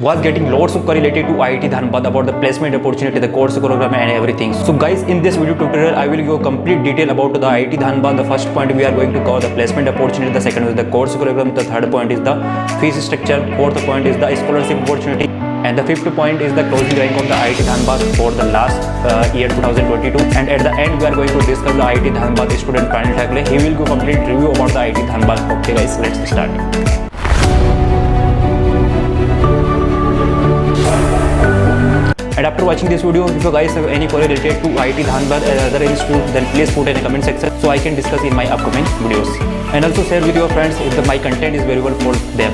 was getting lots of related to IIT Dhanbad about the placement opportunity, the course program and everything. So guys, in this video tutorial I will give a complete detail about the IIT Dhanbad. The first point we are going to cover the placement opportunity, the second is the course program, the third point is the fees structure, fourth point is the scholarship opportunity, and the fifth point is the closing rank of the IIT Dhanbad for the last year 2022. And at the end we are going to discuss the IIT Dhanbad student Pranil Thakle. He will give complete review about the IIT Dhanbad. Okay guys, let's start. And after watching this video, if you guys have any query related to IIT Dhanbad or other institute, then please put in the comment section so I can discuss in my upcoming videos. And also share with your friends if my content is valuable for them.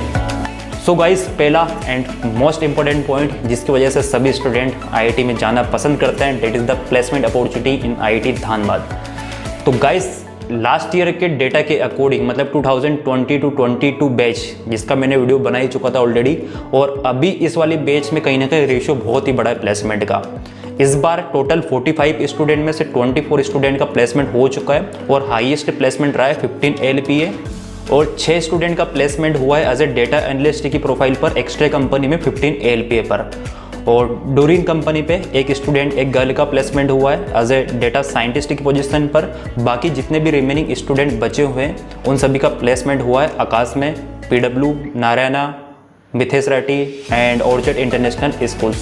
So guys, पहला and most important point जिसकी वजह से सभी student IIT में जाना पसंद करते हैं, that is the placement opportunity in IIT Dhanbad. तो गाइस, लास्ट ईयर के डेटा के अकॉर्डिंग मतलब 2020 टू 22 बैच जिसका मैंने वीडियो बना ही चुका था ऑलरेडी, और अभी इस वाली बैच में कहीं ना कहीं रेशियो बहुत ही बड़ा है प्लेसमेंट का। इस बार टोटल 45 स्टूडेंट में से 24 स्टूडेंट का प्लेसमेंट हो चुका है और हाईएस्ट प्लेसमेंट रहा है 15 LPA, और 6 स्टूडेंट का प्लेसमेंट हुआ है एज ए डेटा एनालिस्ट की प्रोफाइल पर एक्स्ट्रा कंपनी में 15 LPA पर, और डोरिन कंपनी पे एक स्टूडेंट एक गर्ल का प्लेसमेंट हुआ है एज ए डेटा साइंटिस्ट की पोजीशन पर। बाकी जितने भी रिमेनिंग स्टूडेंट बचे हुए हैं उन सभी का प्लेसमेंट हुआ है आकाश में, PW, Narayana, Mithesh Reddy and orchid international school.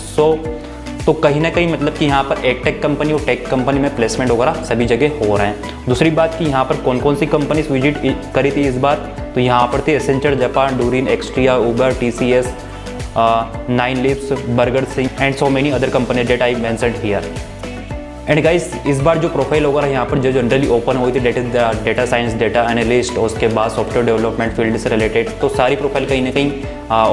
तो कहीं ना कहीं मतलब कि यहाँ पर एक टेक कंपनी और टेक कंपनी में प्लेसमेंट वगैरह सभी जगह हो रहे हैं। दूसरी बात कि यहाँ पर कौन कौन सी कंपनीज विजिट करी थी इस बार, तो यहाँ पर थी एसेंचर जापान, डोरिन, Axtria, Uber, TCS, 9 lives, Burger Singh and so many other company that I mentioned here. And guys, इस बार जो प्रोफाइल वगैरह यहाँ पर जो जनरली ओपन हुई थी, that is data science, data analyst, और उसके बाद सॉफ्टवेयर डेवलपमेंट फील्ड से रिलेटेड, तो सारी प्रोफाइल कहीं ना कहीं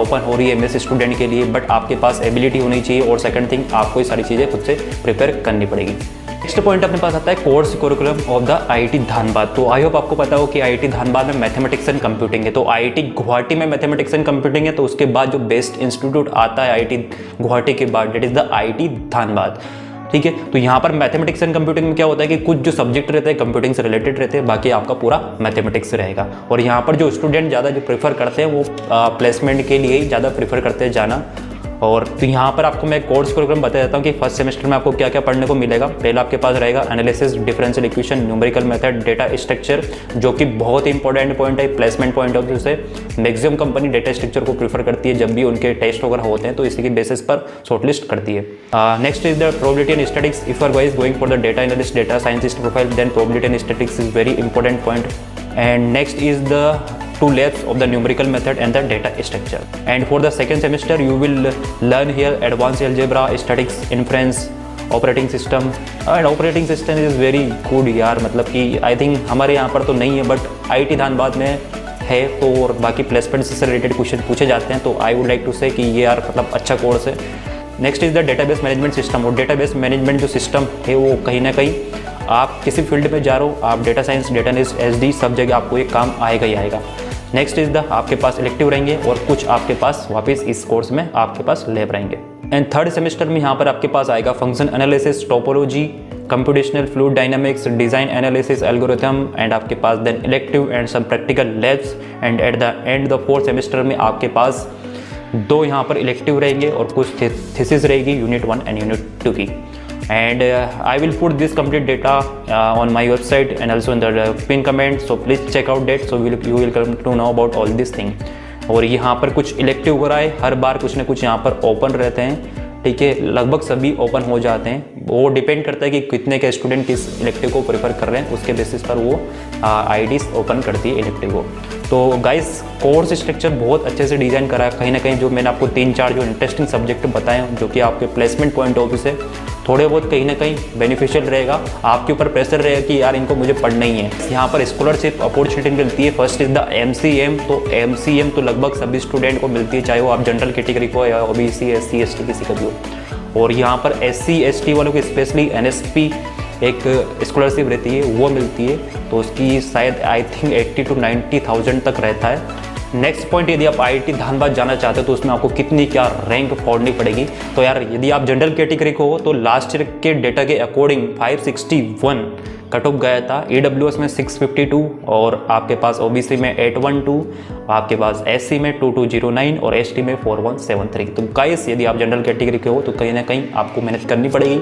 ओपन हो रही है MS स्टूडेंट के लिए। बट आपके पास एबिलिटी होनी चाहिए, और सेकंड थिंग आपको ये सारी चीज़ें खुद से प्रिपेयर करनी पड़ेगी। नेक्स्ट पॉइंट अपने पास आता है course curriculum of the IIT Dhanbad. तो आई होप आपको पता हो कि IIT धानबाद में मैथमेटिक्स एंड कंप्यूटिंग है। तो IIT गुवाहाटी में मैथमेटिक्स एंड कंप्यूटिंग है, तो उसके बाद जो बेस्ट इंस्टीट्यूट आता है IIT गुवाहाटी के बाद, that is the IIT Dhanbad. ठीक है, तो यहाँ पर मैथमेटिक्स एंड कंप्यूटिंग में क्या होता है कि कुछ जो सब्जेक्ट रहते हैं कंप्यूटिंग से रिलेटेड रहते हैं, बाकी आपका पूरा मैथमेटिक्स रहेगा। और यहाँ पर जो स्टूडेंट ज़्यादा जो प्रेफर करते हैं वो प्लेसमेंट के लिए ही ज़्यादा प्रेफर करते हैं जाना। और तो यहाँ पर आपको मैं कोर्स प्रोग्राम बता देता हूँ कि फर्स्ट सेमेस्टर में आपको क्या क्या पढ़ने को मिलेगा। पहला आपके पास रहेगा analysis, differential equation, numerical method, data structure, जो कि बहुत ही इंपॉर्टेंट पॉइंट है प्लेसमेंट पॉइंट ऑफ व्यू से। मैक्सिमम कंपनी डेटा स्ट्रक्चर को प्रीफर करती है जब भी उनके टेस्ट वगैरह होते हैं, तो इसी के बेसिस पर शॉर्टलिस्ट करती है। Next is the probability and statistics. If are guys going for the data analyst, data scientist profile, then probability and statistics is very important point. And next is the 2 labs of the numerical method and the data structure. And for the second semester you will learn here advanced algebra, statics, inference, operating system. And operating system is very good यार, मतलब कि I think हमारे यहाँ पर तो नहीं है but IIT Dhanbad में है, तो और बाकी प्लेसमेंट से रिलेटेड क्वेश्चन पूछे जाते हैं, तो आई वुड लाइक टू से कि ये यार मतलब अच्छा कोर्स है। Next is the database management system. और डेटाबेस मैनेजमेंट जो सिस्टम है वो कहीं ना कहीं आप किसी फील्ड में जा रहे हो, आप data science, data analyst, SD, सब जगह आपको ये काम आएगा ही आएगा। नेक्स्ट इज द आपके पास इलेक्टिव रहेंगे और कुछ आपके पास वापस इस कोर्स में आपके पास लैब रहेंगे। एंड थर्ड सेमेस्टर में यहाँ पर आपके पास आएगा function analysis, topology, computational fluid dynamics, design analysis, algorithm, and आपके पास then elective and some practical labs. And at the end the fourth semester में आपके पास 2 यहाँ पर इलेक्टिव रहेंगे और कुछ थीसिस रहेगी यूनिट 1 एंड यूनिट 2 की। And I will put this complete data on my website and also in the pin comment, so please check out that, so you will come to know about all this thing। और यहाँ पर कुछ elective हो रहा है, हर बार कुछ ना कुछ यहाँ पर ओपन रहते हैं। ठीक है, लगभग सभी ओपन हो जाते हैं, वो डिपेंड करता है कि कितने के स्टूडेंट किस इलेक्टिव को प्रेफर कर रहे हैं, उसके बेसिस पर वो IITs ओपन करती है इलेक्टिव को। तो गाइस, कोर्स स्ट्रक्चर बहुत अच्छे से डिज़ाइन करा है। कहीं ना कहीं जो मैंने आपको 3-4 जो इंटरेस्टिंग सब्जेक्ट बताए जो कि आपके प्लेसमेंट पॉइंट ऑफ व्यू से थोड़े बहुत कहीं ना कहीं बेनिफिशियल रहेगा, आपके ऊपर प्रेशर रहेगा कि यार इनको मुझे पढ़ना ही है। यहाँ पर स्कॉलरशिप अपॉर्चुनिटी मिलती है। First is the MCM। तो MCM तो लगभग सभी स्टूडेंट को मिलती है, चाहे वो आप जनरल कैटेगरी को या OBC, SC, ST किसी का भी हो। और यहाँ पर SC, ST वालों को स्पेशली NSP एक स्कॉलरशिप रहती है, वो मिलती है, तो उसकी शायद आई थिंक 80 to 90,000 तक रहता है। नेक्स्ट पॉइंट, यदि आप IIT धानबाद जाना चाहते हो तो उसमें आपको कितनी क्या रैंक फोड़नी पड़ेगी। तो यार यदि आप जनरल कैटेगरी को हो तो लास्ट ईयर के डेटा के अकॉर्डिंग 561 कट ऑफ गया था। EWS में 652 और आपके पास OBC में 812, आपके पास SC में 2209 और ST में 4173। तो गाइस यदि आप जनरल कैटेगरी के हो तो कहीं ना कहीं आपको मेहनत करनी पड़ेगी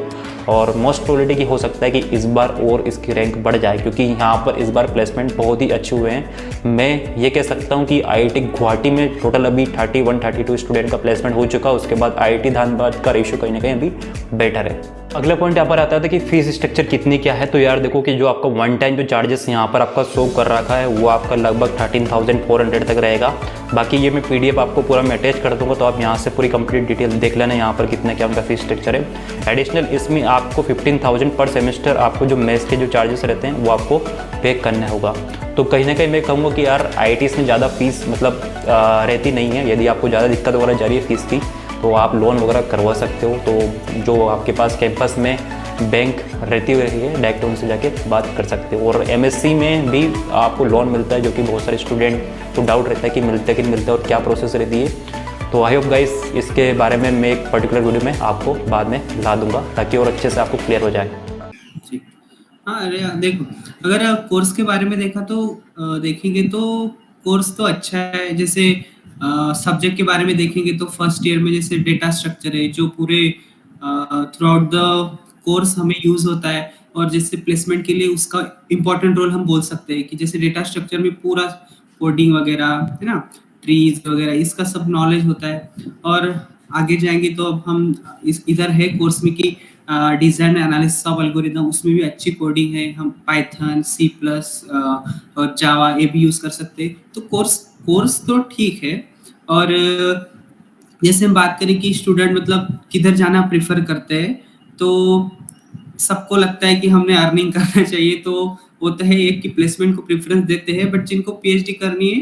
और मोस्ट प्रोबेबिलिटी की हो सकता है कि इस बार और इसकी रैंक बढ़ जाए, क्योंकि यहाँ पर इस बार प्लेसमेंट बहुत ही अच्छे हुए हैं। मैं ये कह सकता हूँ कि IIT गुवाहाटी में टोटल अभी 31-32 स्टूडेंट का प्लेसमेंट हो चुका है। उसके बाद IIT धानबाद का रेशियो कहीं ना कहीं अभी बेटर है। अगला पॉइंट यहाँ पर आता था कि फीस स्ट्रक्चर कितनी क्या है। तो यार देखो कि जो आपका वन टाइम जो चार्जेस यहाँ पर आपका शो कर रखा है वो आपका लगभग 13,400 तक रहेगा। बाकी ये मैं PDF आपको पूरा मैं अटैच कर दूंगा, तो आप यहाँ से पूरी कंप्लीट डिटेल देख लेना यहाँ पर कितना क्या उनका फीस स्ट्रक्चर है। एडिशनल इसमें आपको 15,000 पर सेमेस्टर आपको जो मेस के जो चार्जेस रहते हैं वो आपको पे करना होगा। तो कहीं ना कहीं मैं कहूँगा कि यार IITs में ज़्यादा फीस मतलब रहती नहीं है। यदि आपको ज़्यादा दिक्कत वगैरह जा रही है फीस की तो आप लोन वगैरह करवा सकते हो। तो जो आपके पास कैंपस में बैंक रहती हुई है डायरेक्ट उनसे जाके बात कर सकते हो। और MSc में भी आपको लोन मिलता है, जो कि बहुत सारे स्टूडेंट को डाउट रहता है कि मिलता है कि नहीं मिलता है और क्या प्रोसेस रहती है। तो आई होप गाइस इसके बारे में मैं एक पर्टिकुलर वीडियो में आपको बाद में ला दूंगा ताकि और अच्छे से आपको क्लियर हो जाए। हाँ अरे देखो, अगर कोर्स के बारे में देखा तो देखेंगे तो कोर्स तो अच्छा है। जैसे सब्जेक्ट के बारे में देखेंगे तो फर्स्ट ईयर में जैसे डेटा स्ट्रक्चर है जो पूरे थ्रू आउट द कोर्स हमें यूज होता है, और जैसे प्लेसमेंट के लिए उसका इम्पोर्टेंट रोल हम बोल सकते हैं कि जैसे डेटा स्ट्रक्चर में पूरा कोडिंग वगैरह है ना, ट्रीज वगैरह इसका सब नॉलेज होता है। और आगे जाएंगे तो अब हम इधर है कोर्स में कि डिजाइन एनालिसिस ऑफ एल्गोरिदम, उसमें भी अच्छी कोडिंग है। हम पाइथन, C+, और जावा ये भी यूज कर सकते हैं। तो कोर्स तो ठीक है। और जैसे हम बात करें कि स्टूडेंट मतलब किधर जाना प्रेफर करते हैं, तो सबको लगता है कि हमने अर्निंग करना चाहिए, तो वो तो है एक कि प्लेसमेंट को प्रेफरेंस देते हैं। बट जिनको PhD करनी है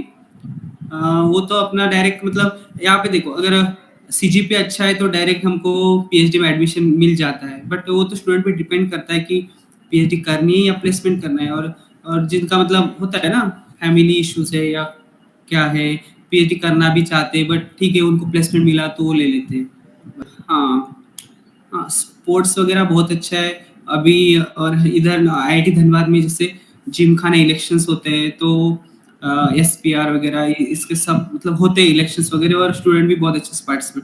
वो तो अपना डायरेक्ट मतलब यहाँ पे देखो, अगर CGPA अच्छा है तो डायरेक्ट हमको PhD में एडमिशन मिल जाता है। बट वो तो स्टूडेंट पे डिपेंड करता है कि PhD करनी है या प्लेसमेंट करना है। और जिनका मतलब होता है ना फैमिली इश्यूज है या क्या है, PhD करना भी चाहते हैं बट ठीक है उनको प्लेसमेंट मिला तो वो ले लेते हैं। हाँ हाँ, स्पोर्ट्स वगैरह बहुत अच्छा है अभी। और इधर IIT धनबाद में जैसे जिमखाना इलेक्शंस होते हैं तो SPR वगैरह इसके सब मतलब होते हैं इलेक्शंस वगैरह, और स्टूडेंट भी बहुत अच्छे से पार्टिसिपेट